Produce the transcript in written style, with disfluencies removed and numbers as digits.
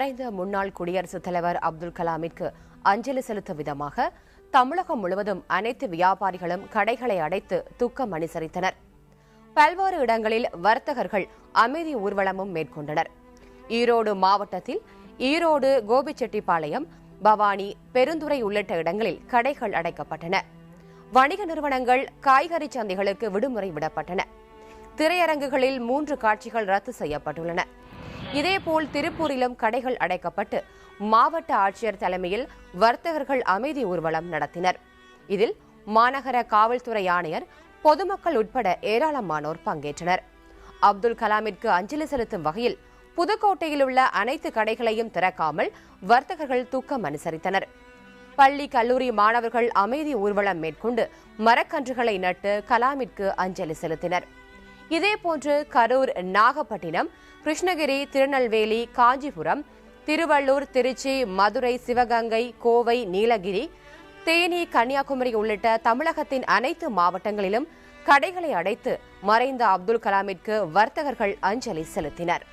மறைந்த முன்னாள் குடியரசுத் தலைவர் அப்துல் கலாமிற்கு அஞ்சலி செலுத்தும் விதமாக தமிழகம் முழுவதும் அனைத்து வியாபாரிகளும் கடைகளை அடைத்து துக்கம் அனுசரித்தனர். பல்வேறு இடங்களில் வர்த்தகர்கள் அமைதி ஊர்வலமும் மேற்கொண்டனர். ஈரோடு மாவட்டத்தில் ஈரோடு, கோபிச்செட்டிப்பாளையம், பவானி, பெருந்துறை உள்ளிட்ட இடங்களில் கடைகள் அடைக்கப்பட்டன. வணிக நிறுவனங்கள், காய்கறி சந்தைகளுக்கு விடுமுறை விடப்பட்டன. திரையரங்குகளில் 3 காட்சிகள் ரத்து செய்யப்பட்டுள்ளன. இதேபோல் திருப்பூரிலும் கடைகள் அடைக்கப்பட்டு மாவட்ட ஆட்சியர் தலைமையில் வர்த்தகர்கள் அமைதி ஊர்வலம் நடத்தினர். இதில் மாநகர காவல்துறை ஆணையர், பொதுமக்கள் உட்பட ஏராளமானோர் பங்கேற்றனர். அப்துல் கலாமிற்கு அஞ்சலி செலுத்தும் வகையில் புதுக்கோட்டையில் உள்ள அனைத்து கடைகளையும் திறக்காமல் வர்த்தகர்கள் துக்கம் அனுசரித்தனர். பள்ளி, கல்லூரி மாணவர்கள் அமைதி ஊர்வலம் மேற்கொண்டு மரக்கன்றுகளை நட்டு கலாமிற்கு அஞ்சலி செலுத்தினர். இதேபோன்று கரூர், நாகப்பட்டினம், கிருஷ்ணகிரி, திருநெல்வேலி, காஞ்சிபுரம், திருவள்ளூர், திருச்சி, மதுரை, சிவகங்கை, கோவை, நீலகிரி, தேனி, கன்னியாகுமரி உள்ளிட்ட தமிழகத்தின் அனைத்து மாவட்டங்களிலும் கடைகளை அடைத்து மறைந்த அப்துல் கலாமிற்கு வர்த்தகர்கள் அஞ்சலி செலுத்தினர்.